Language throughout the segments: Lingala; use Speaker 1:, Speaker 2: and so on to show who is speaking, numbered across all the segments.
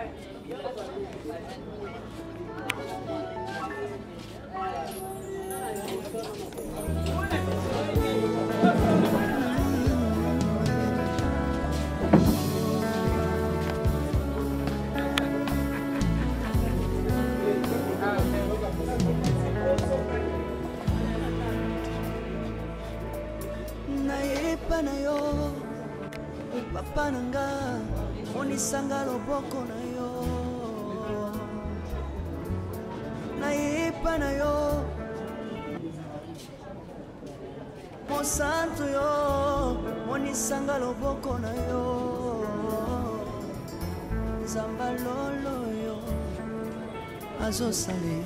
Speaker 1: na yo papa nanga onisanga loboko na yo na yo mosantu yo onisanga loboko na yo zamba lolo yo azosale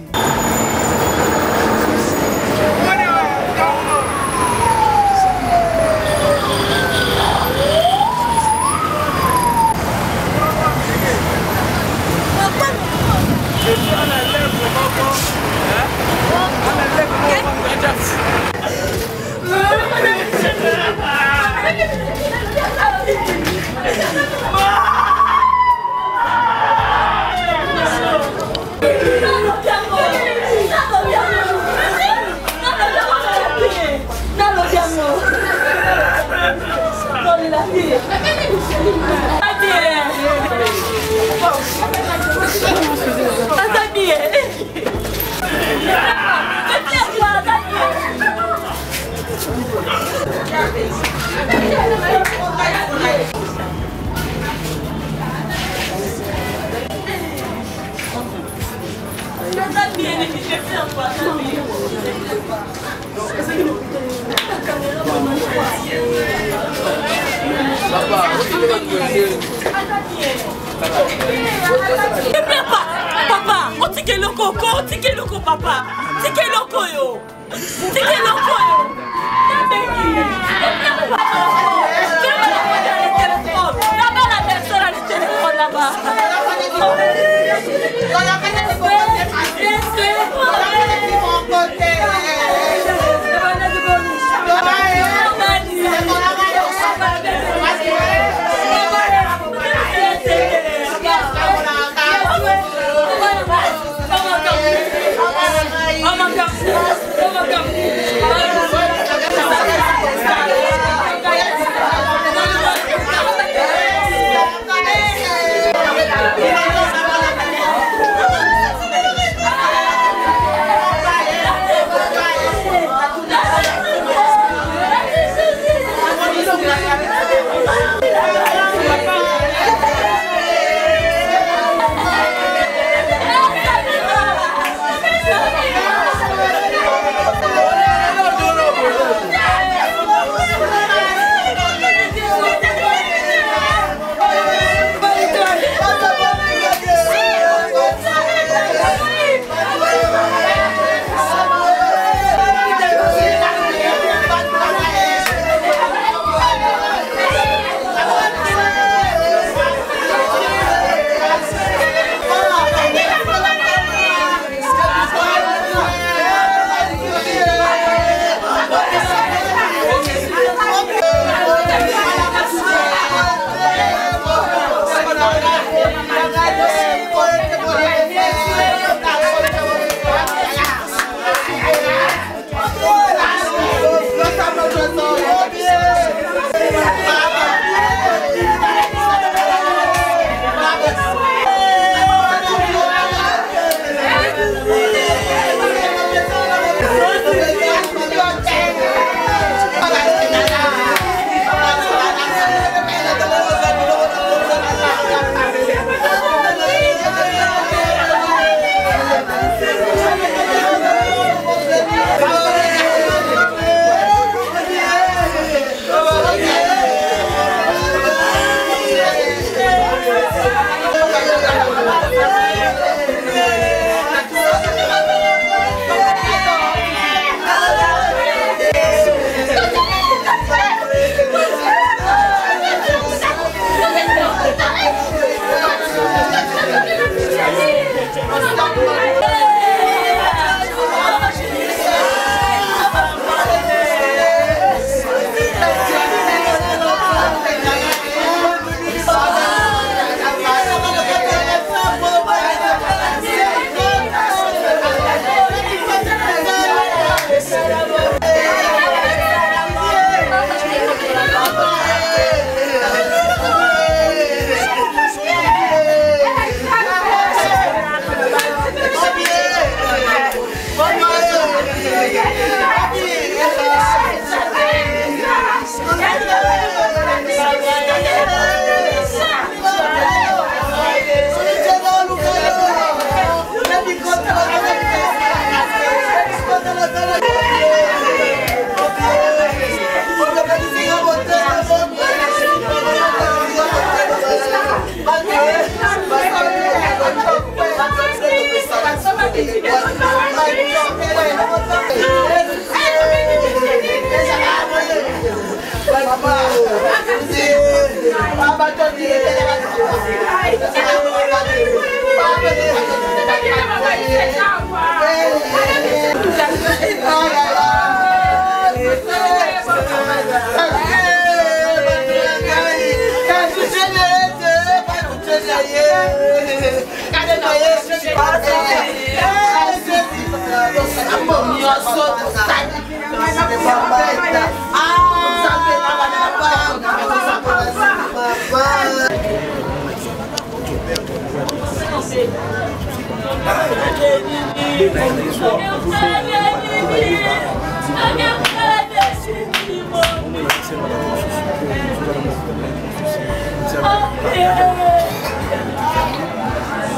Speaker 2: Papa, on tike loko, papa. Tike loko yo. La personne a le téléphone là-bas.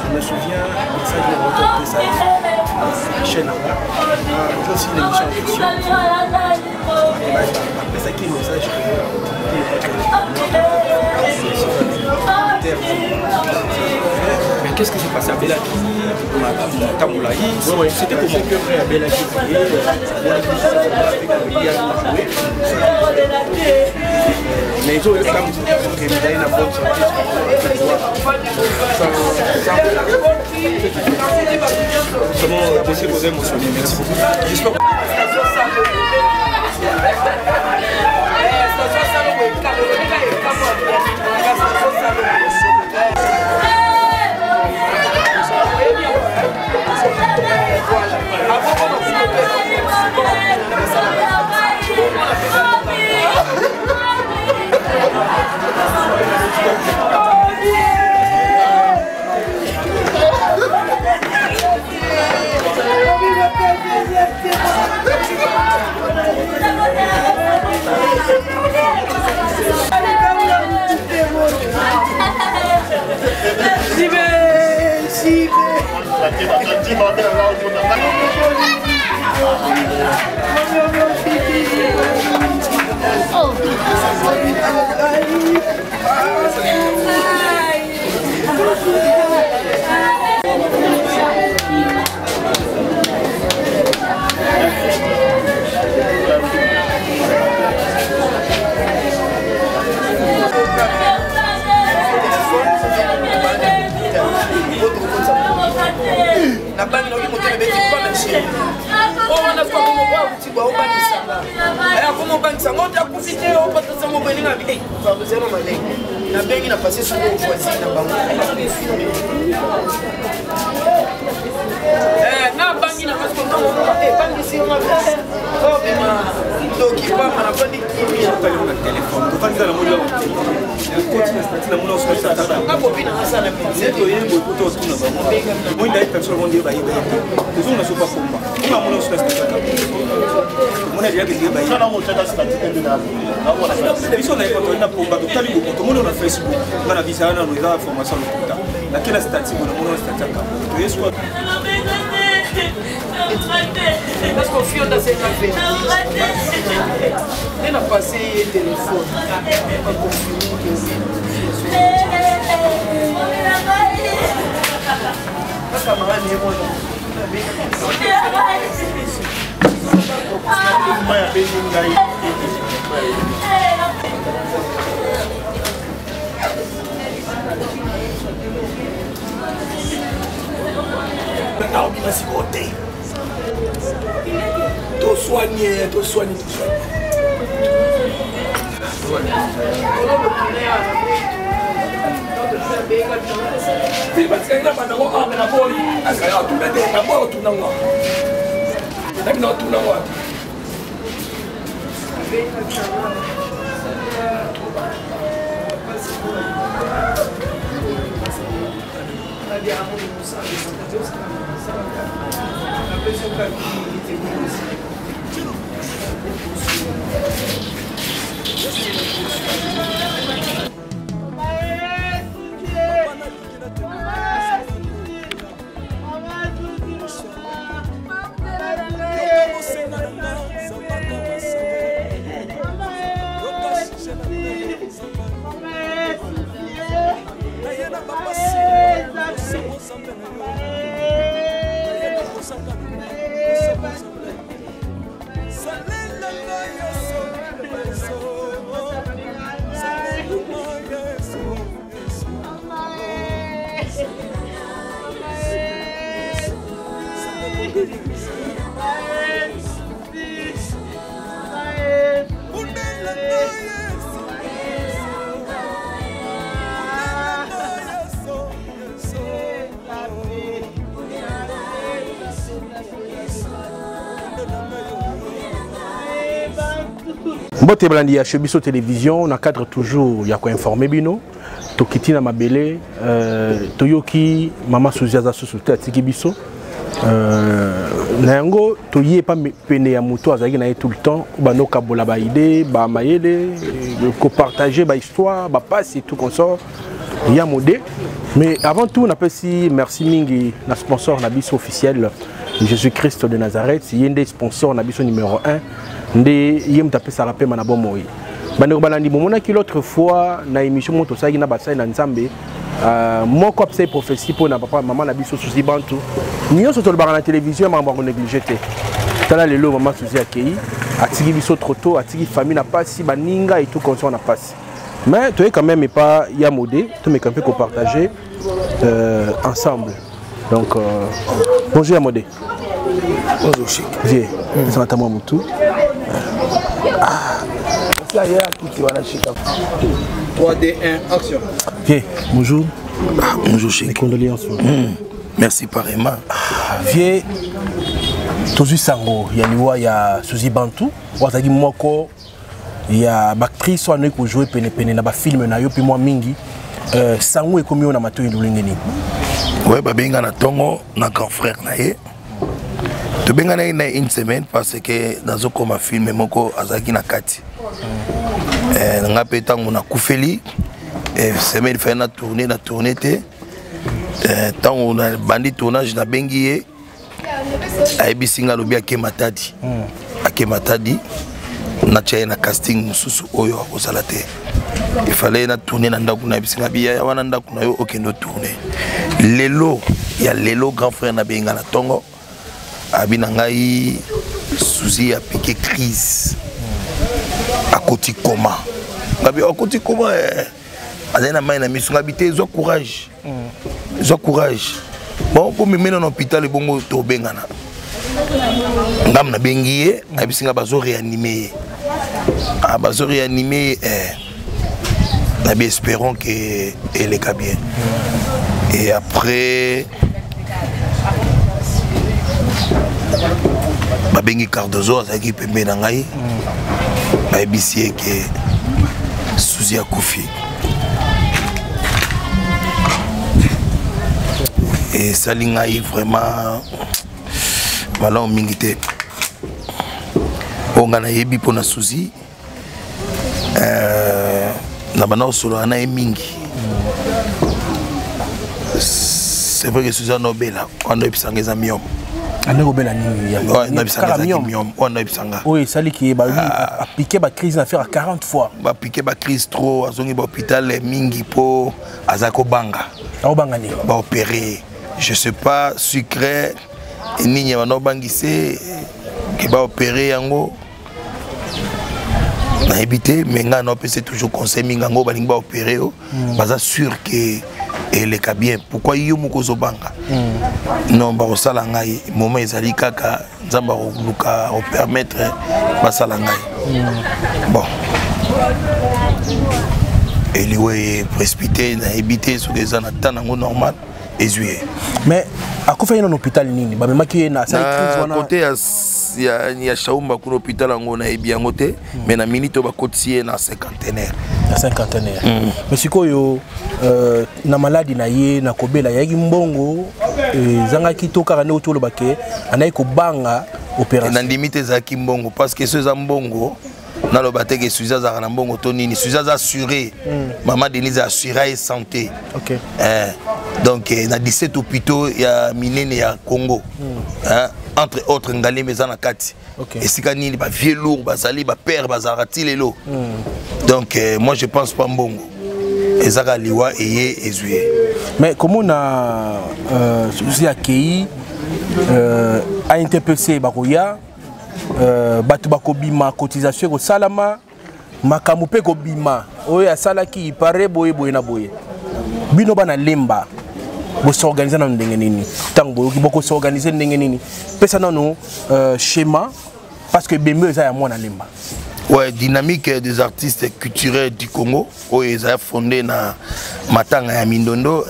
Speaker 3: Je me souviens, ça je l'ai retrouvé ça la chaîne là. J'ai aussi une émission en fiction. Après ça qui est le message mais qu'est-ce qui s'est passé à Belaki? Tamoulaï, c'était comment? À Belaki, mais ils ont eu comme que médaille n'a pas de santé. Comment dossier vous émotionné? Merci beaucoup. J'espère que Mbote Blandi à Chebiso Télévision, on a cadre toujours, il y a quoi informer Bino. Tokitina Mabele, Toyoki, Mama Souziaza Sousouté, Tikibiso. Nango, Toye pas peine à Mouto, Azagi na tout le temps, Bano Kabola Baïde, Ba Mayele, co-partager ba histoire, ba passe et tout comme ça. Il y a modé. Mais avant tout, on appelle si merci Mingi, la sponsor Nabiso officiel, Jésus-Christ de Nazareth. Il y a des sponsors Nabiso numéro 1. Il y a un ça rappelle Manabo Moï. L'autre fois, dans l'émission Moto Sagi na Basai na Nzambe, mon cop c'est prophétie pour na papa maman Nabiso Susi Bantu. Nous sommes sur la télévision, mais on a négligé. Tala lelo maman Susi Akei, atigi biso trop tôt, atigi famille n'a pas si baninga et tout comme ça on a passé. Mais tu es quand même pas Yamodé, tu m'es quand même qu'on partager ensemble. Donc bonjour Yamodé.
Speaker 4: Bonjour Chic.
Speaker 3: Viens, ça va ta maman tout.
Speaker 4: Là il y a tout qui va la Chic. 3D 1 action.
Speaker 3: Viens, bonjour.
Speaker 4: Bonjour Chic.
Speaker 3: Mes condoléances.
Speaker 4: Merci pareillement.
Speaker 3: Viens. Tozu Sango, il y a Liwa, il y a Suzy Bantu, Wazagi Moko, il y a Bactrice, soit nous qui jouer pene na ba film na yo puis moi mingi. Sango est comme on a maté le lingeni.
Speaker 4: Ouais, bah benga na tongo na grand frère na ye. To benga na une semaine parce que dans un comme film moko azaki na kati. Nga petango na kufeli. Semaine fait na tournée té. Tant on a bandit tournage na bengi ye. Aibisinga lobi Akematadi. Akematadi na tchaya na casting mususu oyo akozala te. Il fallait na tourner na ndaku na bisinga biya wana ndaku na yo okendo tourner. Lelo ya lelo grand frère na benga na tongo. Abina ngai Suzy a piqué crise. Akoti koma. Ngabi akoti koma azena mai na misu ngabi te zo courage. Zo courage. Bon pour me mener en hôpital bongo to bengana. Ngam na bengiye abisinga bazo réanimer. Ah bazo réanimer na bien espérons que elle est bien. Et après ba bengi Cardozo azaki pembe na ngai. Ba ebisiye que Suzy a koufi. Et ça l'ingaï vraiment malin mingité. On a yebi pour na Suzy. Na bana solo ana mingi. C'est vrai que Suzy no bela. On a epsanga za miom.
Speaker 3: Ana ko bela ni ya.
Speaker 4: Ouais, na epsanga za miom. On a epsanga.
Speaker 3: Oui, ça li qui ba a piqué ba crise à faire 40 fois.
Speaker 4: Ba piqué ba crise trop, azongi ba hôpital mingi po azako banga.
Speaker 3: Au banga ni.
Speaker 4: Ba opérer. Je sais pas sucré ni nyama no bangise qui va opérer yango na habité mais nga no c'est toujours conseil mingango balingi ba opérer baza sûr que elle est bien pourquoi yo moko zo banga non ba osala ngai moment ezali kaka nzamba luka o permettre ba sala ngai bon elle est précipité na habité sur des anatana normal.
Speaker 3: Mais à quoi fait un hôpital nini ba même qui na ça
Speaker 4: côté ya Shaumba pour l'hôpital ngona e bien côté mais na minito ba côté na cinquantenaire mais sikoyo na maladie na ye na kobela yaki mbongo zanga kitoka kana otolo bake anayi ko banga opération na limite za kimbongo parce que ce za mbongo na lo bateke Suzy za na mbongo to nini Suzy za assuré maman Denise a assuré santé.
Speaker 3: OK.
Speaker 4: Donc na 17 hôpitaux ya minene ya Congo. Entre autres ngali mezana kati. Et sika nini ba vieux lourd bazali ba père bazarati lelo. Donc moi je pense pas mbongo. Ezaka liwa eye ezuye.
Speaker 3: Mais comment na Suzy Akei a interpellé bakoya batu bakobima cotisation ko salama makamu pe ko bima oyo asalaki ipare boye boye na boye bino bana lemba bo s'organiser na ndenge nini tango ki boko s'organiser ndenge nini pesa nano schéma parce que bembe za ya mwana lemba.
Speaker 4: Ouais, dynamique des artistes culturels du Congo où ils ont fondé na Matanga ya Mindondo,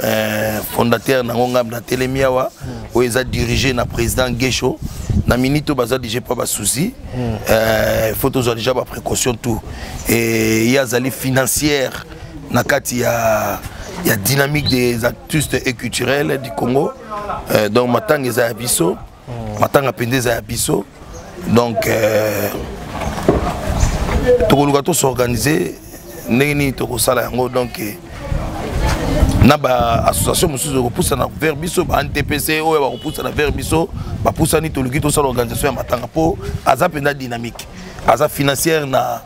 Speaker 4: fondateur na Ngongam na Telemiawa où ils ont dirigé na président Gesho na minute baza déjà pas ba souci faut toujours déjà ba précaution tout et il y a zali financière na kati ya dynamique des artistes et culturels du Congo donc matang eza ya biso matang apendeza ya biso donc tokoluka to s'organiser ndeni to kosala yango donc na ba association mususu ko poussa na vers biso ba NTPC oyo ba ko poussa na vers biso ba poussa ni toluki to sala organisation ya matanga po aza penda dynamique aza financière na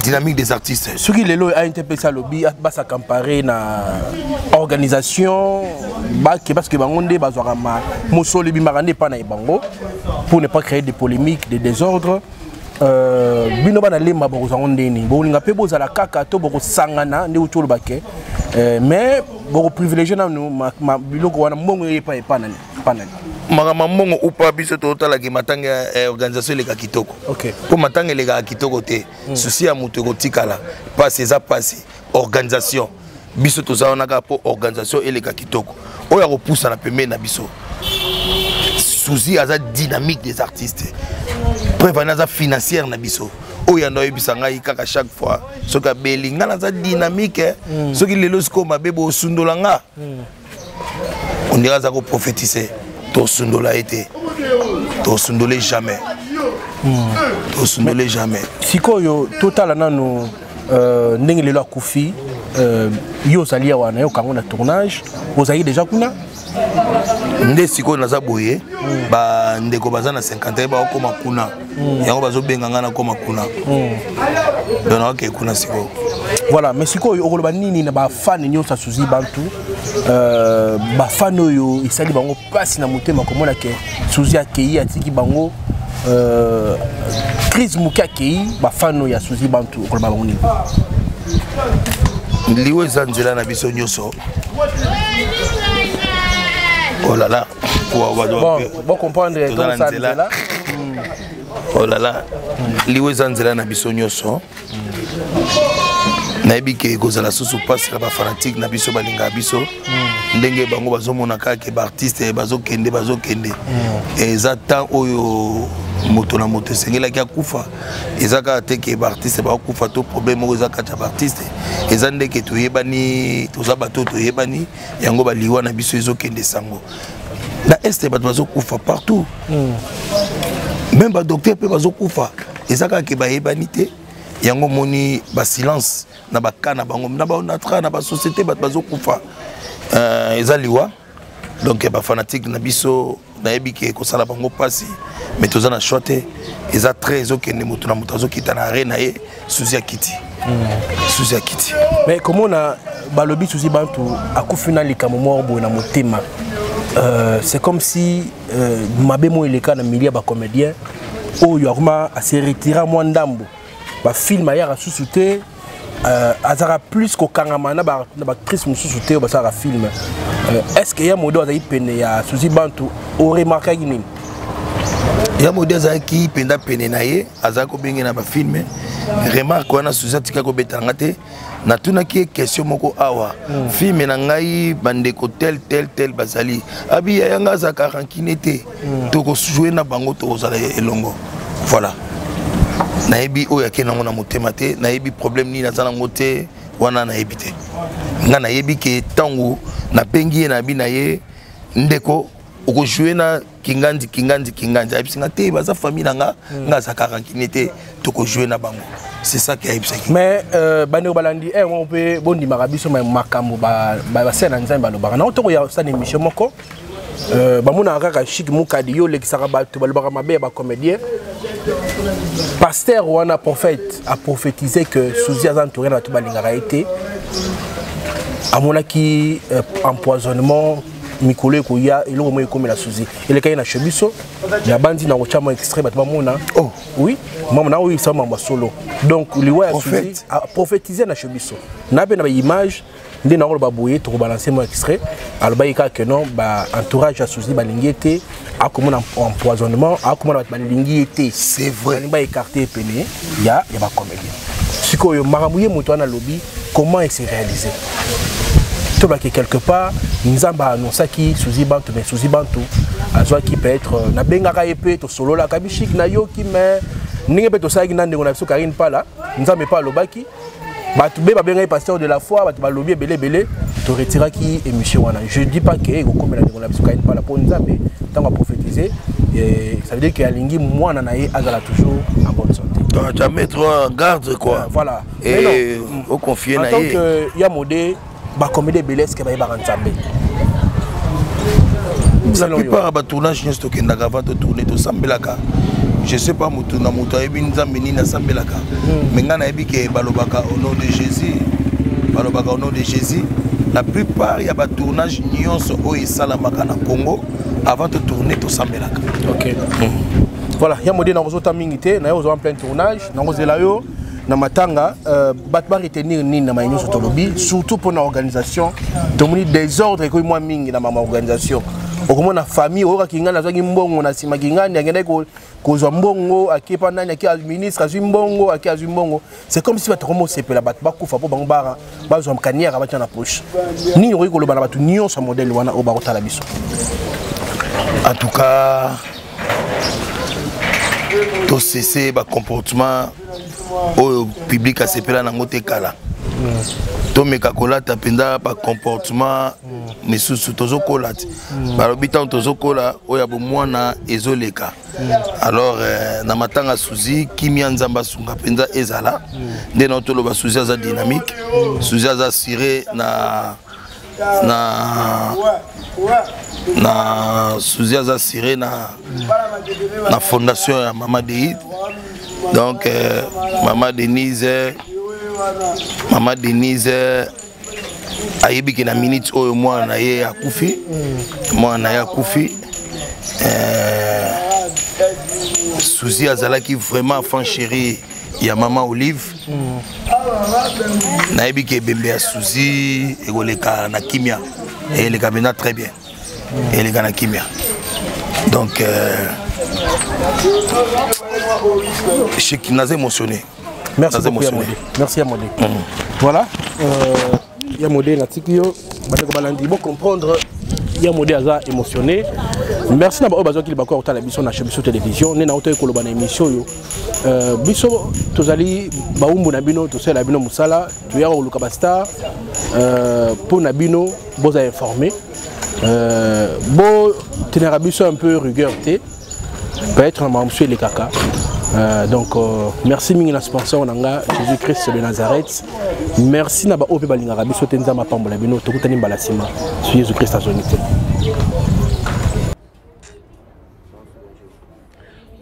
Speaker 4: dynamique des artistes
Speaker 3: ce qui lelo a NTPC lobby ba sa comparer na organisation ba que parce que bangonde bazwaka ma mosolo bi marande pa na ibango pour ne pas créer des polémiques des désordres bino bana lemba bokozango ndeni bolinga pe bozala kaka to bokosangana nde utolo bake mais boko privilégier na ma biloko wana mbongo yepa epanani panani
Speaker 4: magama mbongo upa biso to tala ki matanga organisation le kitoko
Speaker 3: OK
Speaker 4: pour matanga le kitoko te souci ya mutu ko tikala passe za passe organisation biso to za onaka po organisation ele kitoko oya ko poussa na pembe na biso souci aza dynamique des artistes prévenance financière na biso oya ndo yebisa ngai kaka chaque fois soka belinga na za dynamique soki lelo siko mabebo sundola nga on dira za ko prophétiser to sundola été to sundolé jamais to sundolé jamais
Speaker 3: sikoyo total nano ndenge lelo akufi yo zalia wana yo kango na tournage ozali déjà kuna nde
Speaker 4: sikoyo naza boye ba ndeko baza na 50 ba okoma kuna yango bazo benga ngana koma kuna donc OK kuna sikoyo
Speaker 3: voilà mais sikoyo okoloba nini na ba fan nyonso suzi bantu ba fan oyo isali bango pasi na motema komona ke suzi akei atiki bango crise muka akei ba fan ya suzi bantu okoloba bango nini
Speaker 4: liwe zanzela na biso nyonso. Oh là là,
Speaker 3: bon comprendre comme ça là.
Speaker 4: Oh là là, liwe zanzela na biso nyonso. Na ebike kozala susu passe la ba fanatique na biso balinga biso. Ndenge bango bazomona kaka ba artiste bazokende eza temps oyo moto na moto sengela ki akufa ezaka te ke ba artiste ba kufa to problème oyo ezaka ta ba artiste eza ndeke to yebani toza bato to yebani yango baliwa na biso ezokende sango na este bato bazokufa partout même ba docteur pe bazokufa ezaka ke ba yebani te yango moni ba silence na ba kana bango na ba onatra na ba société bato bazokufa ezaliwa donc ba fanatique na biso na ebike ko sala bango pasi mais toza na chote eza très okende moto na moto azokita na arena ye suzi akiti suzi akiti
Speaker 3: mais comment na balobi suzi bantu akufina likambo morbo na motema c'est comme si mabemo eleka na milieu ba comédien oyo akoma se retira moi ndambo ba film ya susute azara plus ko kangama na ba actrice mususu ba sara film est-ce que ya modo azayi pene ya suzi bantu o remarquer nini
Speaker 4: ya modo azaki penda pene na ye azako bengi na ba film remarque wana suzi atika ko betanga te na tuna ki question moko awa film na ngai bandeko tel bazali abi ya nga za karankine te to ko jouer na bango to ozala elongo voilà naebi oyo akena ngona motema te naebi problème ni nazana ngote wana naebi te nga naebi ke tango na pengi na bi na ye ndeko oko jouer na kinganzi abisinga te baza famille nga nga za karankine te to ko jouer na bango c'est ça qui a épisaki
Speaker 3: mais bande balandi on peut bondi marabiso makambo ba sena nzambe balobaka na to ya sa émission moko bamuna kaka chic mukadi yo lekisaka bato balobaka mabe ba comédien pasteur wana prophète a prophétisé que Suzi azantouré na to balingaka été amonaki empoisonnement mikolo ko ya eloko moyo comme la Suzi elekaya na chebiso ya bandi na kochama extrait bato bamona oh oui mama na oyo ça mama solo donc liwa ya Suzi a prophétisé na chebiso na be na image ndé na ba boye to balancer mo extrait albaika que non ba entourage ya Suzi balingete a comme empoisonnement a comme balingete
Speaker 4: c'est vrai
Speaker 3: ba écarter pené ya ba comédien sikoyo maramuye moto na lobby comment il s'est réalisé to ba quelque part nzamba annonça qui Suzy Bantu mais Suzy Bantu azwa qui peut être na bengaka epé to solo la kabishik na yo qui mais ninge pe to sa ki nande ngona biso Karine Pala nzambe pa lobaki batu be ba benga pasteur de la foi batu ba lobi belé to retira qui émission wana je dis pas que ko komela ngona biso Karine Pala pour nzambe tant à prophétiser et ça veut dire que alingi mwana na ye azala toujours en bonne santé.
Speaker 4: Donc tu as mettre en garde quoi.
Speaker 3: Voilà.
Speaker 4: Et au confier na ye.
Speaker 3: En tant que ya modé ba comédie belesque ba ba nzambe.
Speaker 4: La plupart des tournages sont stockés dans avant de tourner tout sambelaka. Je sais pas mutu na mutu ebi nzambe ni na sambelaka. Mais ngana ebi ke balobaka au nom de Jésus. Balobaka au nom de Jésus. La plupart il y a des tournages nyonso o esalamaka na Congo avant de tourner tout sambelaka.
Speaker 3: OK. Voilà, ya modé na ozota mingité na yo en plein tournage, na ozela yo na matanga batba retenir ni na maïno sotolobi surtout pour la organisation. Tomoni désordre ko moi mingi na ma organisation. Okomo na famille oka kinga na zaki mbongo na sima kinga ni ngende ko zo mbongo akepa nani aki administre azu mbongo aki azu mbongo. C'est comme si ba tokomo sepela bat ba kufa po bangba ba zo mkaniera ba na poche. Ni yori ko loba na batu nyon sa modèle wana o ba kotala biso.
Speaker 4: En tout cas to cesser ba comportement au public a sepela na ngote kala. To meka kolata penda ba comportement misusu tozo kolati ba lobitan tozo kola oya bo mwana ezoleka alors na matanga Suzy kimia nzamba sunga penda ezala ndena tolo ba Suzy za dynamique Suzy za assuré na Suzy za assuré na fondation ya Mama Deid donc Mama Denise ayebi ki na minute oyo mwana ye akufi Suzy azalaki vraiment enfant chéri ya Mama Olive nayebi ki ebembe ya Suzy ekoleka na kimia eleka bena très bien eleka na kimia donc je suis émotionné.
Speaker 3: Merci beaucoup Yamodé. Merci Yamodé. Voilà. Yamodé Natikio, balandi bon comprendre Yamodé aza émotionné. Merci na ba obazo ki bako otala biso na chaîne télévision, né na auto ko loba na émission yo. Biso tozali baumbu na bino to sela bino musala, tu ya ko luka basta pour na bino boza informé. Bo tenera biso un peu rigueur té. Peut-être na monsieur les kaka. Donc merci mingi na sponsor nanga Jésus-Christ de Nazareth. Merci na ba ope balinga biso tenza mapambola bino tokutani mbalasima sur Jésus-Christ azonité.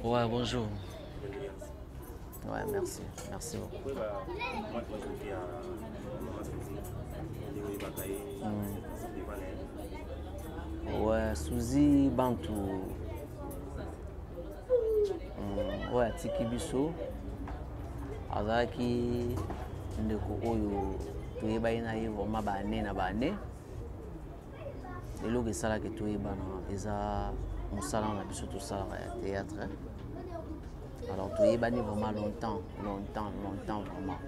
Speaker 5: Ouais, bonjour. Ouais, merci. Merci beaucoup. Ouais, Suzy Bantu. Ouais, tiki biso azaki ndeko oyo toyeba ina ye vraiment bane na bane eloko esalaki toyeba na eza mosala na biso tosalaka ya théâtre alors toyebani vraiment longtemps vraiment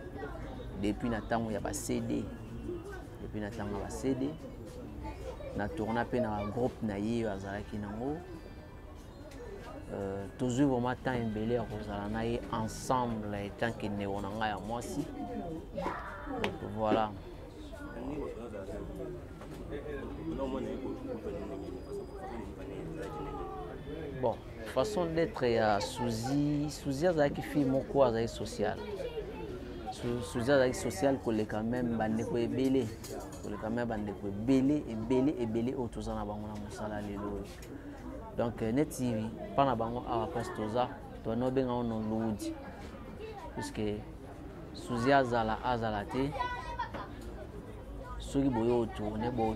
Speaker 5: depuis na ntango ya ba CD na tourna pe na groupe na ye azalaki nango toujours vraiment temps embelé à cause ensemble tant que nous on a moi aussi voilà bon façon d'être à Suzy a qui fait mon quoi social Suzy a social que les quand même bande ko ebélé et autour na bango na mosala lelo. Donc net TV pana bango a pastoza to no benga on lodi puisque Suzy azala te soki boyo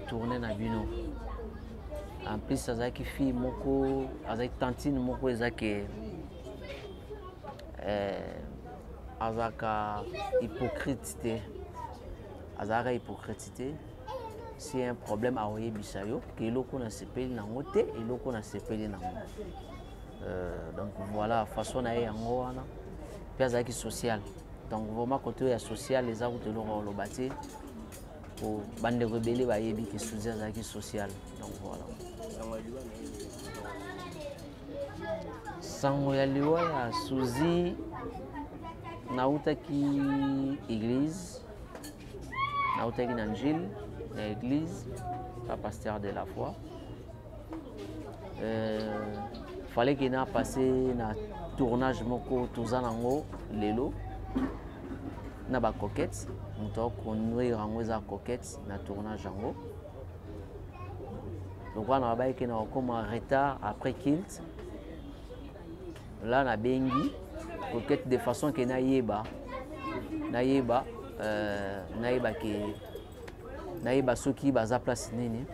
Speaker 5: tourner na bino en plus azaki fille moko azaki tantine moko ezaki azaka hypocrite c'est un problème à oye bisayo que loko na sepeli na ngote et loko na sepeli na ngo donc voilà façon na yango wana pesa qui social donc vraiment côté ya social les autres loko lobati pour bande rebelle ba yebi ki Suzy azaki social. Donc voilà. Sango ya liwa ya Suzy nautaki église, nautaki na njili na église, pas pasteur de la foi. Fallait qu'il n'a passé na tournage moko tozanango lelo na ba coquette muto konnoir rango za coquette na tournage ango. Donc on a baiki na comme en retard après kilt. Là na bengi coquette de façon que naïba soki baza place nini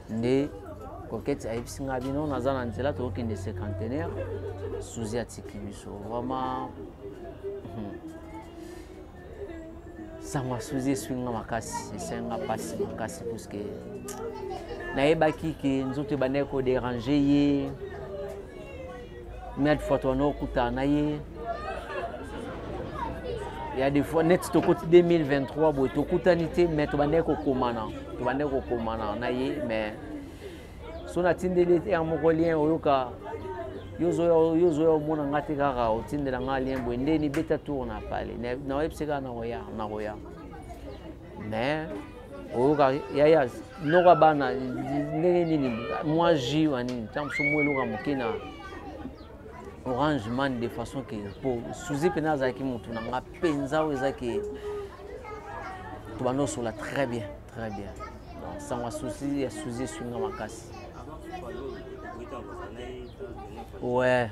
Speaker 5: nde coquette ayibisinga bino naza na nzela tokende cinquantenaire Suzy atiki biso vraiment sango Suzy swinga makasi esenga pasi makasi parce que nayebaki ke nzoto ebandaki kodéranger ye mais des fois on okuta na ye. Il y a des fois net to côté 2023 bo to kutanité mais to bande ko komana na ye mais so na tindeli te amoko lien oyoka yozo mona ngati kaka otindela nga lien bo ndeni beta tourna pale na websika na roya mais oyoka ya noka bana nini moi ji wani tamso mweluka mukina arrangement de façon que pour Suzy pena zaki mutu na nga penza wezaki to bano sola très bien donc sans souci ya Suzy swinga makasi. Ouais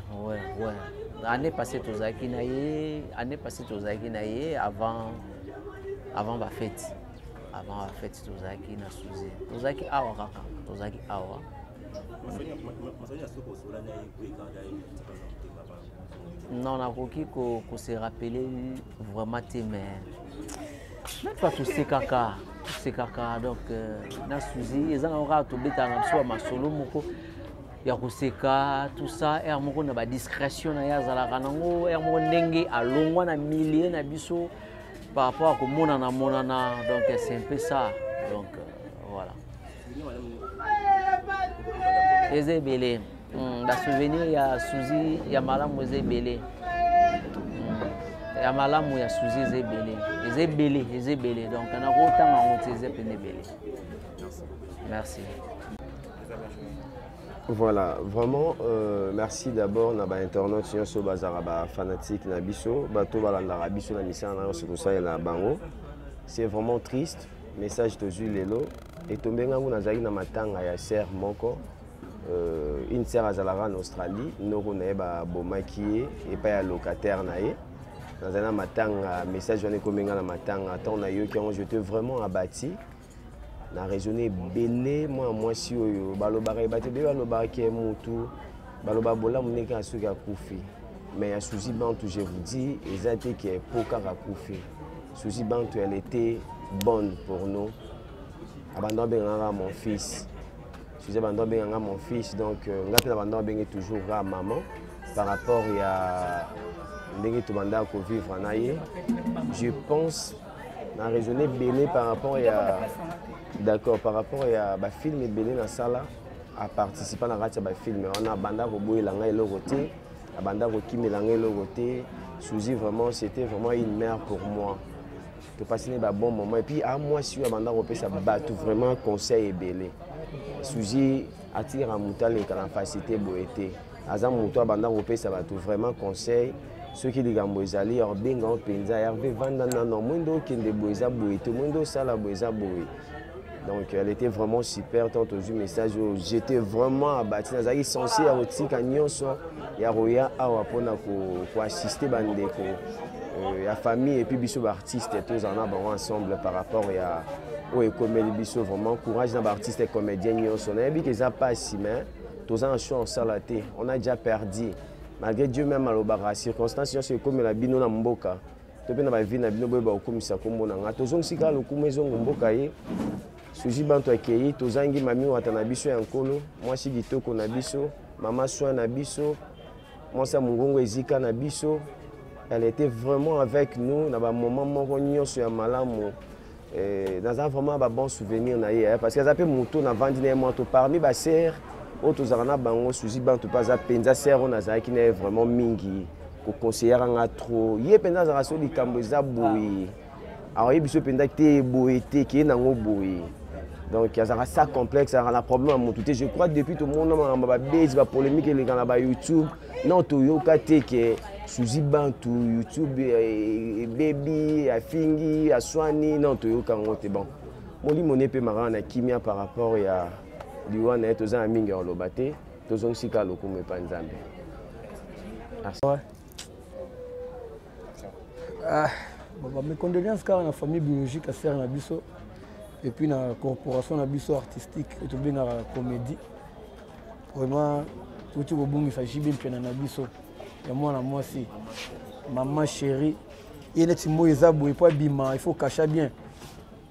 Speaker 5: année passée tozaki na ye avant ba fête tozaki na Suzy tozaki awa kaka tozaki awa. Non, on a qu'on se rappeler vraiment mais pas tous ces caca donc na Suzy ils ont encore tout bêta na so ma solo moko ya kuseka tout ça et moko na ba discrétion na ya zala kanango et moko ndenge alongwa na milieu na biso par rapport à komona na monana donc c'est un peu ça donc voilà. Ezebele ba souvenir ya Suzy ya malamu ezebele ya malamu ya Suzy ezebele donc na kotanga ngoteze penebele. Merci.
Speaker 6: Voilà, vraiment merci d'abord na ba internaute nyonso bazara ba fanatique na biso bato balanda biso na misana na so ça na bango. C'est vraiment triste message to lelo et tombenga nguna zaki na matanga ya ser moko. Une sœur azalaka en Australie noko na ba bomaki et pas ya locataire na ye dans un matanga message on est komenga na matanga tant na yo qui ont jeté vraiment abattu na raisonné belé moi si oyo balobaka ebate be balobaka ke mutu baloba bola muneka asuka kufi mais ya Suzy Bantu je vous dis ezate que pokaka kufi Suzy Bantu elle était bonne pour nous abandon benga mon fils. Je suis mon fils, donc je toujours à maman par rapport à vivre en aïe. Je pense à raisonner béné par rapport à d'accord par rapport à film et béné dans salle à participer à la film. On a banda robo et le côté, a banda roki mélanger le côté. Suzy vraiment c'était vraiment une mère pour moi. De passer un bon moment et puis à moi si on banda rope ça tout vraiment conseil et belé. Suzy attire à Moutale et la facilité boété. Azam Moutou abanda rope ça va tout vraiment conseil. Ceux qui disent Moïsali, or benga penza, Hervé Vandana, non, Mundo qui ne boisa boété, Mundo sala boisa boé. Donc elle était vraiment super. Tant au message, j'étais vraiment abattu. Nazaki censé à aussi quand nyonso ya roya awa pona ko assister bandeko. La famille et puis biso artistes tous en a ensemble par rapport à au comédie biso vraiment courage dans artistes et comédiens nyonso. On a vu que ça passe mais tous en show en salaté. On a déjà perdu. Malgré Dieu même à circonstances c'est comme la bino na mboka. Tope na ba vie na bino boba okomisa kombo na nga. Tozong sika lokumu ezongo mboka ye. Suzy Bantu akei tozangi mami watana biso ya nkolo. Moi si kitoko na biso, maman soin na biso. Moi ça mungongo ezika na biso. Elle était vraiment avec nous dans un moment moko nyonso ya malamu. dans un vraiment bon souvenir parce que ça peut monter dans vendre parmi les sœurs autres arana bango suzi bantu pas à penza sœur on a ça qui n'est vraiment mingi ko conseiller nga trop yé penza za so di kambo za boyi alors yé biso penza té boyi té qui na ngo boyi donc il y a ça complexe ça a problème à monter je crois depuis tout le monde ba base ba polémique les gars ba YouTube non to yo ka té que suzi bantu YouTube baby afingi aswani non to yo ka ngote bon moli moné pe marana kimia par rapport à Diwana est aux amis en lobaté, tous ont si calme comme panzambe.
Speaker 3: Mes condoléances car la famille biologique à Serre Nabiso et puis la corporation Nabiso artistique et tout bien la comédie. Vraiment tout le monde s'agit bien de Nabiso. Et moi aussi, maman chérie, il est mo ezabo et pas bima, il faut cacher bien.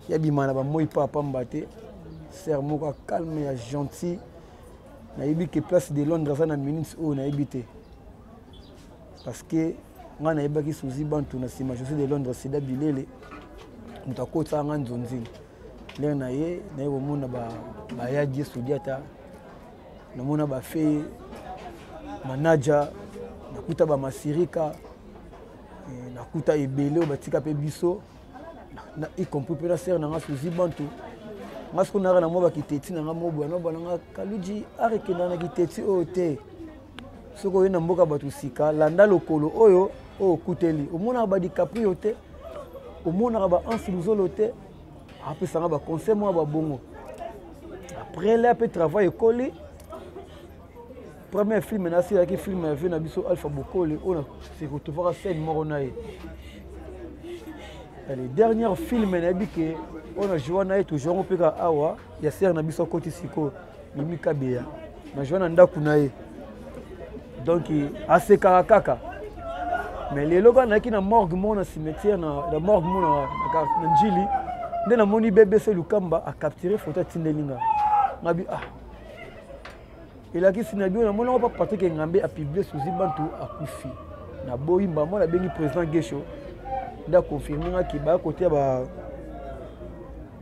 Speaker 3: Il y a bima là-bas, moi il pas mbaté. Serre moko calme et gentil. Naïbi que place de Londres ça na minutes où naïbité. Parce que moi naïba qui souzi bantu na sima je suis de Londres c'est d'abilele. Mutakota nganzonzi. Leo naye naye omona ba yaji studiata. Namona ba fait manager nakuta ba masirika nakuta ebele batika pe biso na y compris pe la serre na souzi bantu. Parce qu'on a un mot qui était dans un mot, on a Kaluji Arekena qui était au thé. Ce qu'on a un mot qui est landa lokolo, oyo, oh, kouteli. Au monde a badi caprioté, au monde a un silzoloté, après ça a un conseil, moi, bongo. Après, là, après travail collé. Premier film, c'est un film avec Nabiso Alpha Bokole, on a c'est que tu vois scène moronae. Les derniers films, on a dit que on a joué à toujours on awa ya Serre Nabiso côté siko mimi kabea na joué na ndaku nae donc assez karakaka mais les loko na ki na morgue mon cimetière na la morgue mon na njili ndena moni bébé c'est Lukamba a capturé photo tindelinga ngabi il a qui sinabi na mona pas partir que ngambe a publier sous Bantu a kufi na boyimba mo la bengi président Gesho nda confirmer ki ba côté ba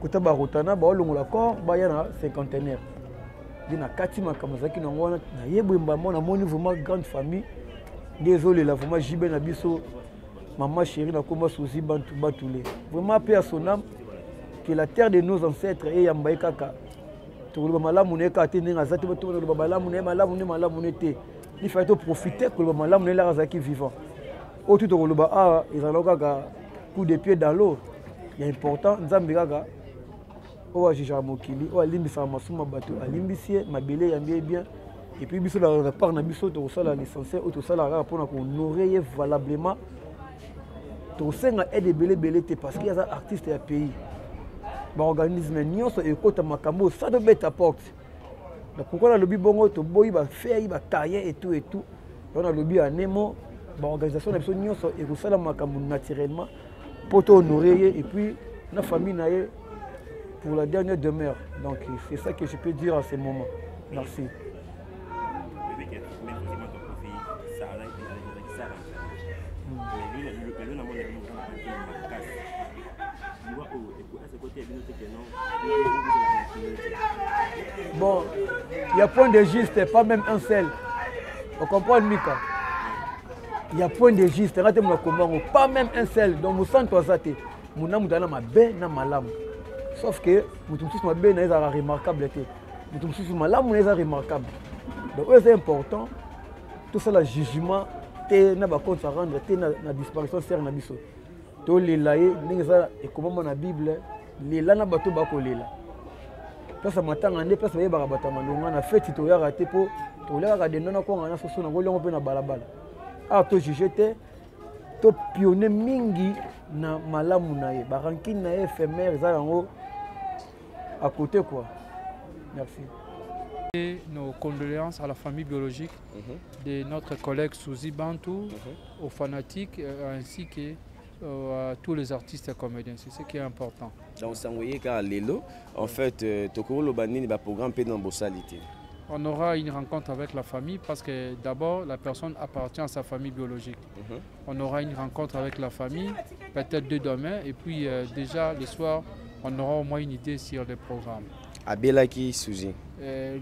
Speaker 3: Kota barotana ba olongola corps ba yana cinquantenaire dina katima kamazaki na ngona na yebwemba mona moni vraiment grande famille désolé la vraiment jibe na biso maman chérie na komba souci bantu batulé vraiment paix à son âme que la terre de nos ancêtres et yambaye kaka to lo malamu ne ka tene ngazati to lo malamu ne malamu ne te il faut to profiter que le malamu ne la razaki vivant au tout to lo ba ezaloka ka coup de pied dans l'eau il est important nzambe kaka o ajija mokili o alimbisa masuma bato alimbisie mabele yambie bien et puis biso la part na biso to sala licencié o to sala ra pour na ko honorer valablement to senga aide belé te parce qu'il y a des artistes ya pays ba organisme nyonso ekota makambo ça de beta porte donc pourquoi la lobby bongo to boyi ba faire ba carrière et tout on a lobby à Nemo ba organisation na biso nyonso e ko sala makambo naturellement pour te honorer et puis la famille naie pour la dernière demeure. Donc c'est ça que je peux dire à ce moment. Merci. Bon, il y a point de juste, pas même un seul. On comprend Mika. Il y a point de juste, pas même un seul. Donc vous sentez ça. Mon âme dans ma baie, na malam. Sauf que mon tout ma baie n'est pas remarquable. Mon tout ma lame n'est pas remarquable. Donc c'est important. Tout ça le jugement, t'es na ba compte à rendre, t'es na disparition Serre Nabiso. To les laïe, n'engza et comment na Bible, les la na bateau ba ko lela. Place matin ande place ba ba batama ndonga na fête to ya raté pour to la ga de nona ko ngana so na ngolo pe na balabala. Ah to juger te to pionner mingi na malamu na ye ba ranking na éphémère za yango à côté quoi. Merci.
Speaker 7: Et nos condoléances à la famille biologique de notre collègue Souzi Bantu, aux fanatiques ainsi que à tous les artistes et comédiens. C'est ce qui est important.
Speaker 6: Donc, Lelo, en fait, Tokoro Banini va programme dans Bossalité.
Speaker 7: On aura une rencontre avec la famille parce que d'abord la personne appartient à sa famille biologique. On aura une rencontre avec la famille, peut-être dès demain, et puis déjà le soir on aura au moins une idée sur le programme.
Speaker 6: Abelaki Suzy.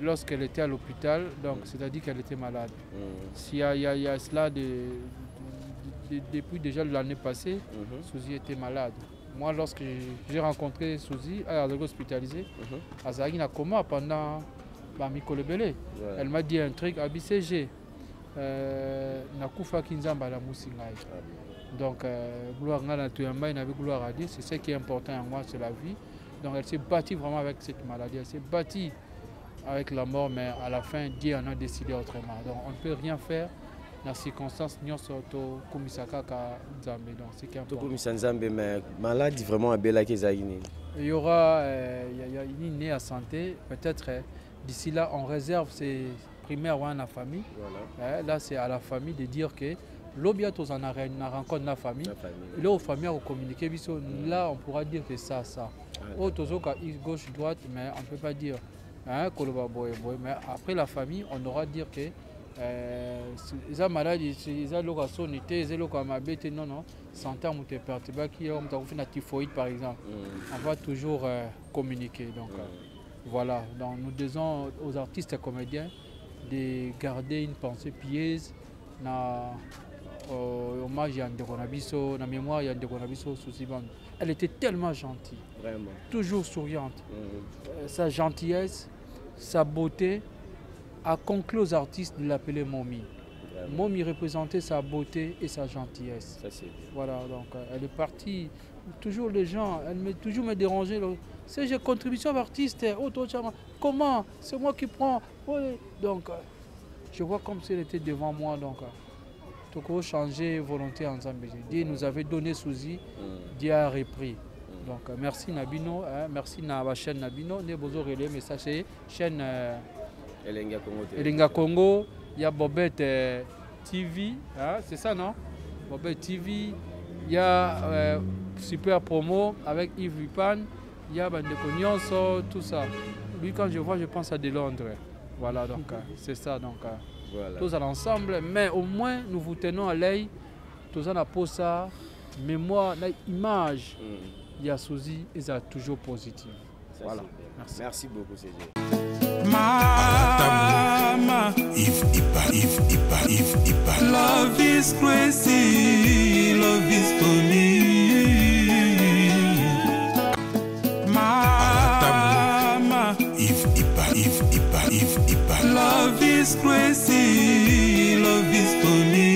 Speaker 7: Lorsqu'elle était à l'hôpital, donc c'est-à-dire qu'elle était malade. Il y a cela depuis déjà l'année passée, Suzy était malade. Moi, lorsque j'ai rencontré Suzy, elle a été hospitalisée, elle a coma pendant Mikolo Belé. Elle m'a dit un truc à BCG. Nakufa Kinzamba la Moussingaï. Donc, gloire à Dieu, c'est ce qui est important en moi, c'est la vie. Donc, elle s'est battue vraiment avec cette maladie. Elle s'est battue avec la mort, mais à la fin, Dieu en a décidé autrement. Donc, on ne peut rien faire dans les circonstances. Nous sommes comme Nzambe. Donc, c'est qui est important.
Speaker 6: Nzambe, mais maladie vraiment à Belaki Zagini.
Speaker 7: Il y aura une née à santé. Peut-être d'ici là, on réserve ses primaires à la famille. Voilà. Là, c'est à la famille de dire que l'objet on a rencontre la famille. Là, aux familles, on communique. Là, on pourra dire que ça. Gauche, droite, mais on ne peut pas dire. Mais après la famille, on aura dire que les maladies, les locations, les non, santé, on te perturbe, qui ont fait la typhoïde par exemple. On va toujours communiquer. Donc, voilà. Donc, nous disons aux artistes et comédiens de garder une pensée pieuse. Hommage à Ndekonabiso, la mémoire à Ndekonabiso Suzy Bantou. Elle était tellement gentille, vraiment. Toujours souriante. Sa gentillesse, sa beauté a conclu aux artistes de l'appeler Momi. Momi représentait sa beauté et sa gentillesse. Ça, voilà, donc elle est partie. Toujours les gens, elle m'a toujours me dérangé. C'est j'ai contribution d'artiste. Comment? C'est moi qui prends. Donc, je vois comme si elle était devant moi. Donc, Toko changer volonté ensemble. Dieu nous avait donné Suzy, Dieu a repris. Donc merci Nabino, merci na la chaîne Nabino, ne besoin relais message c'est chaîne Elenga Congo, il y a Bobette TV, c'est ça non? Bobette TV, il y a Super Promo avec Yves Vipan, il y a Bandeko Nyonso, tout ça. Lui quand je vois, je pense à de Londres. Voilà donc c'est ça donc. Voilà. Tous ensemble, mais au moins nous vous tenons à l'œil, tous en appose ça, mémoire, l'image, il y a Suzy et ça toujours positif. Voilà.
Speaker 6: Merci beaucoup, CG.
Speaker 8: Mama, Yves Ipa. Love is crazy, love is funny. Mama, Yves Ipa. Love is crazy, love is funny.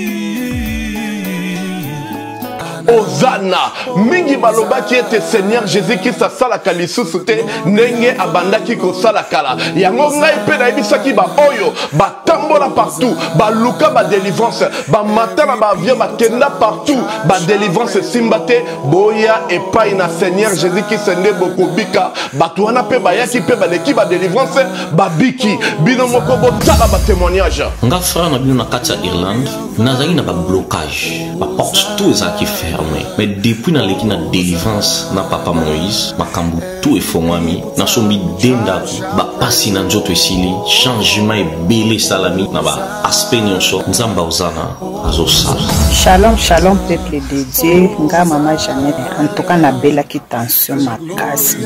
Speaker 9: Ozana mingi balobaki ete Seigneur Jésus-Christ asalaka lisusu te ndenge abandaki kosalakala yango ngai mpe nayebisaki baoyo batambola partout baluka badelivrance bamatana baavion bakenda partout badelivrance esimba te boya epai na Seigneur Jésus-Christ nde bokobika bato wana mpe bayaki mpe baleki badelivrance babiki bino moko botala batémoignage
Speaker 10: nga frère na bino na kati ya Irlande nazali na bablocage baporte tout ezalaki fermé mais depuis na leki na délivrance na papa Moïse makambu tout efongwami na sombi dendaki bapasi na nzoto esili changement ebele salami na ba aspect nyonso nzamba ozana azosala.
Speaker 11: Shalom shalom peuple de Dieu nga mama Jeannette en tout cas na belaki tension makasi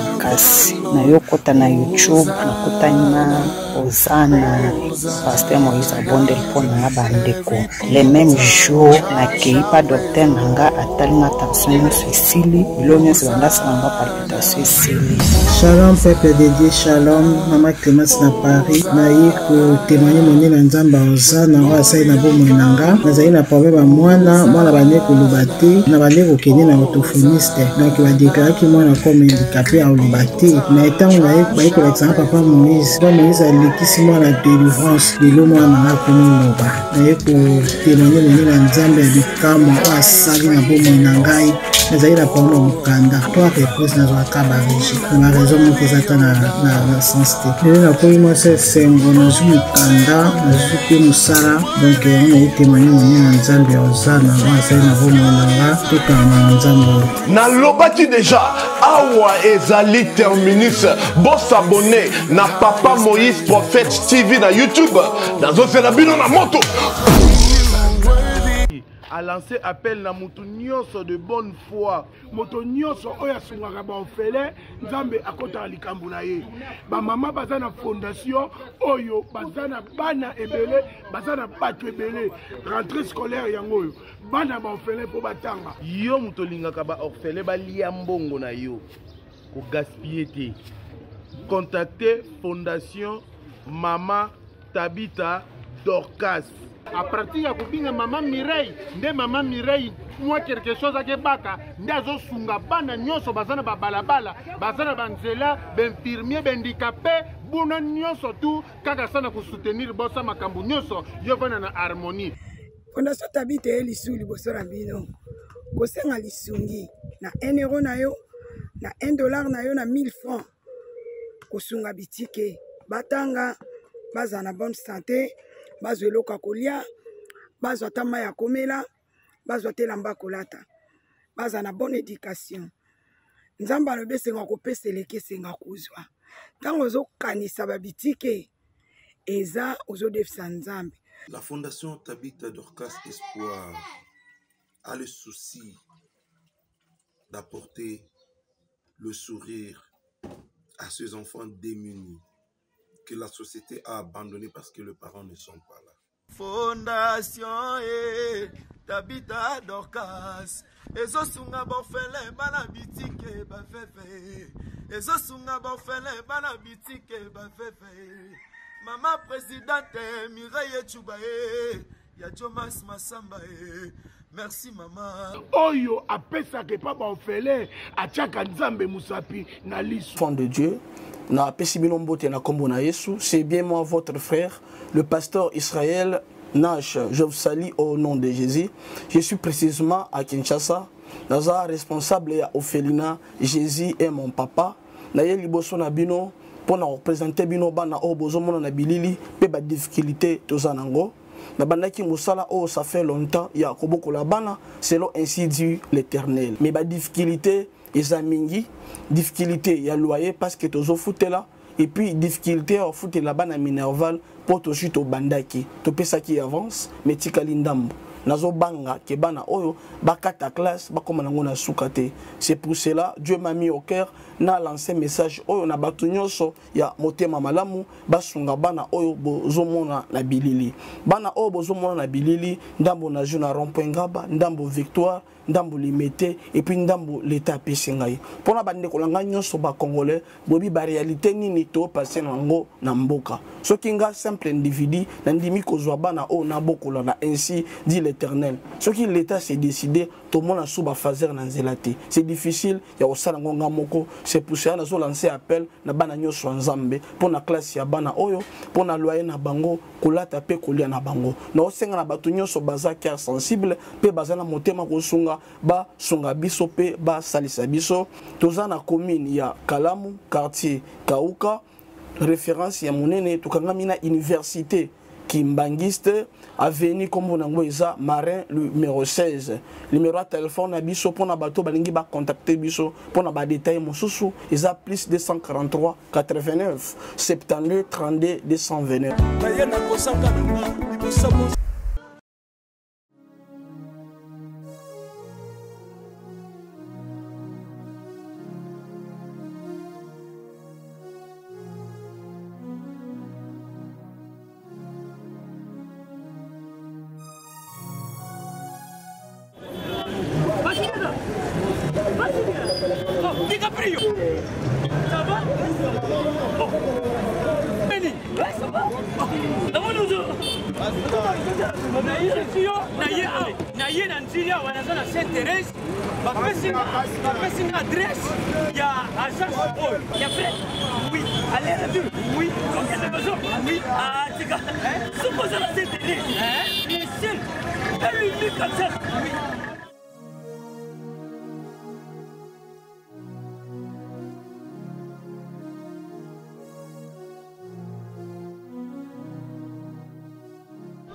Speaker 11: na yokota na YouTube na kotana ozana pasteur Moïse abondel pona bandeko les mêmes jours na keipa docteur nanga atalinga tension esili bilonyo sebandasa nanga palpitation esili.
Speaker 12: Shalom peuple de Dieu, shalom mama Clémence na Paris na yiko témoigner moni na nzamba ozana wa sai na bomo nanga nazali na problème à mwana bane koloba te na bane kokende na orthophoniste donc badéclaraki mwana comme handicapé à oloba te na etango naye kolakisa papa Moïse alekisi mwana délivrance lelo mwana nanga komoloba naye kotémoigner moni na nzambe ya bikamwa oyo asali na bomo na ngai nazali na problème mokanda to repose nazwaka baregi na raison moko ezata na sens te lelo nakomi mwasi esengo nazwi mokanda nazwi mpe mosala donc yango naye témoigner moni na nzambe ya ozana azali na bomo nanga tokanga na nzambe oyo
Speaker 9: nalobaki deja awa ezali terminus bosabone na papa Moïse Prophète TV na YouTube nazozela bino na moto.
Speaker 13: a lancé appel na mutu nyonso de bonne foi. Moto nyonso oya sungaka ba ofele nzambe akota likambo na ye. Ba mama bazana fondation oyo bazana bana ebele bazana batu ebele rentrée scolaire yango yo. Bana ba ofele po batanga. Yo muto lingaka ba ofele ba lia mbongo na yo. Ko gaspiller te. Contactez Fondation Mama Tabita Dorcas. À partir ya kubinga Mama Mireille, nde Mama Mireille moi quelque chose à Kebaka, ndazo sunga bana nyonso bazana ba balabala, bazana banzela, benfirmier, bendicapé, buna nyonso tout kaka sana ku soutenir bossa makambu nyonso yo vana na harmonie.
Speaker 14: Fondation Tabita elisu liboso na bino. Kosenga lisungi na 1 euro na yo, na $1 na yo na 1000 francs. Kosunga bitike batanga baza na bonne santé bazwa eloko kolia bazwa tama ya komela bazwa telamba kolata baza na bonne éducation nzamba alobi esenga kopesa eleki esenga kozwa ntango ozokanisa babitike eza ozodefisa nzambe.
Speaker 15: La Fondation Tabita Dorcas Espoir a le souci d'apporter le sourire à ces enfants démunis que la société a abandonnés parce que les parents ne sont pas là.
Speaker 1: Fondation Tabita Dorcas ezosunga bofele bana bitike bafefe ezosunga bofele bana bitike bafefe Mama présidente Mireille Chubae ya Jomas Masamba merci maman.
Speaker 13: Oyo apesa ke papa ofele achaka nzambe musapi na lisu.
Speaker 16: Enfant de Dieu, na pesibino mbote na kombo na Yesu, c'est bien moi votre frère, le pasteur Israël Nash. Je vous salue au nom de Jésus. Je suis précisément à Kinshasa. Naza responsable ya Ophelina, Jésus est mon papa. Na ye liboso na bino pour représenter bino bana o bozomona na bilili pe ba difficulté tozanango. Na bandaki musala oh ça fait longtemps ya koboko la bana selon ainsi dit l'Éternel. Mais ba difficulté ezamingi difficulté ya loyer parce que tozo foutela et puis difficulté au foot la bana minerval pour to chute au bandaki to pesa qui avance mais tikali ndambo nazo banga ke bana oyo bakata classe bakoma nango na sukate. C'est pour cela Dieu m'a mis au cœur na lancé message oyo na batu nyonso ya motema malamu basunga bana oyo bozomona na bilili bana oyo bozomona na bilili ndambo na juna rond-point Ngaba ndambo Victoire ndambo limité et puis ndambo l'état pesingai pona bande kolanga nyonso ba congolais bobi ba réalité nini to passer nango na mboka soki nga simple individu na ndimi kozwa bana o na bokola na ainsi dit l'Éternel soki l'état s'est décidé to mona suba fazer na nzelate c'est difficile ya osala ngonga moko. C'est pour ça que lancé appel na bana nyonso nzambe pona classe ya bana oyo pona loyer na bango kolata pe kolia na bango na osenga na batu nyonso baza cœur sensible pe baza na motema kosunga ba sunga biso pe ba salisa biso toza na commune ya Kalamu quartier Kauka référence ya monene tukangami na université Kimbangiste avenue comme on eza Marin numéro 16 numéro de téléphone na biso pona bato balingi ba contacter biso pona ba détail mosusu eza plus 243 89 72 32 229.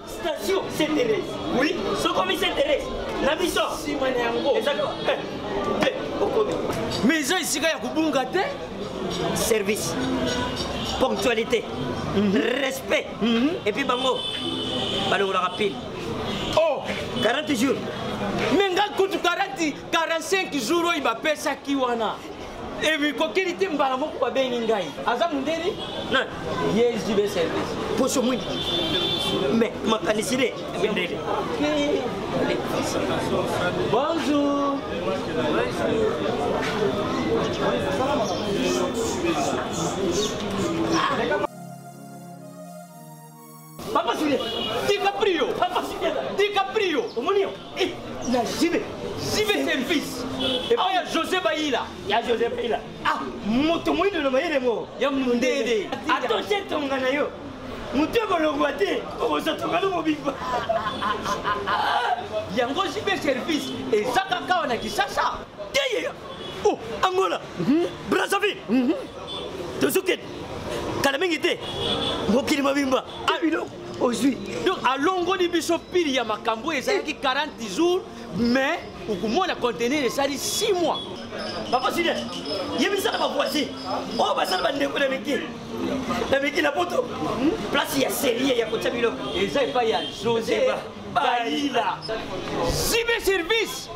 Speaker 2: Station Sainte-Thérèse. Oui, ce commis Sainte-Thérèse. Nabiso. Maison ici, il y a Kubungate. Service. Ponctualité. Respect. Et puis, bango. Balou rapide.
Speaker 13: Oh,
Speaker 17: 40 jours. Mais nga kutu 45 jours il va payer ça qui wana. Et puis quand il était mbala moko ba bengi ngai. Aza mundeli? Non. Yes, je vais service. Pour ce monde. Mais ma canicide mundeli. Bonjour. Papa Sile, DiCaprio, Papa Sile, DiCaprio, Omonio, la Jibe service. Et puis il y a José Baïla. Il y a José Baïla. Ah, motomoui de l'Omaïremo, il y a Mundede. Attention, ton ganayo. Moutego le guaté, comme ça, ton ganayo mobile. Il y a un gros Jibe service. Et Zakaka, on a dit ça. Oh, Angola, Brazzaville, Tozuket, Kalamingite, Mokili Mabimba, Abilo. Aujourd'hui, donc à longo de biso pili ya makambo ezalaki 40 jours, mais okomona contenir ezali 6 mois. Papa Sile, yebisala ba voisin. Oh basala ba ndeko na meki. Na meki na poto. Place ya série ya kotsa bilo. Eza pa ya José Baïla. Cyber service.